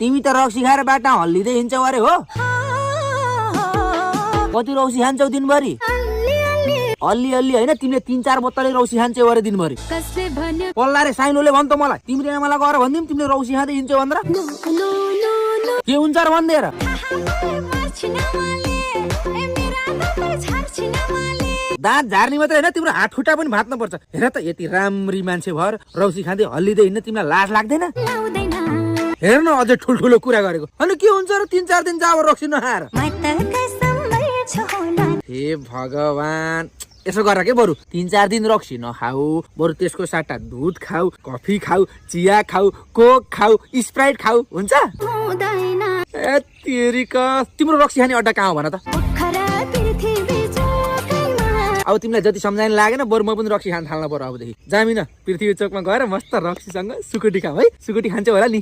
तिमी त रक्सी खाएर बाटा हल्लिँदै हिँड्छौ अरे हो? कति रक्सी खान्छौ दिनभरि? अलि अलि होइन, तिमीले 3-4 बोतलै रक्सी खान्छौ अरे दिनभरि। पल्ला रे साइनोले भन् त मलाई, तिमीले मलाई गएर भनिदिउँ तिमीले रक्सी खाँदै हिँड्छौ भनेर। के हुन्छ र भनिदिएर? दाँत झार्ने मात्रै होइन, तिम्रो हात खुट्टा पनि भात्नु पर्छ। हेर त यति राम्री मान्छे भएर रक्सी खाँदै हल्लिँदै हिँड्न तिमीलाई लाज लाग्दैन? हेर न अझै ठुल्ठुलो कुरा गरेको। अनि के हुन्छ र 3-4 दिन जाब रक्सी नखाएर? हे भगवान, यसो गर के बरु 3-4 दिन रक्सी नखाऊ, बरु त्यसको सट्टा दुध खाऊ, कफी खाऊ, चिया खाऊ, कोक खाऊ, स्प्राइट खाऊ, हुन्छ? ए तेरिका, तिम्रो रक्सी खाने अड्डा कहाँ हो भन त? अब तिमीलाई जति सम्झाइन लागेन, बरु म पनि रक्सी खान थाल्न पर्यो अबदेखि। जामिन पृथ्वी चोकमा गएर मस्त रक्सीसँग सुकुटी खाऊ है, सुकुटी खान्छौ होला नि।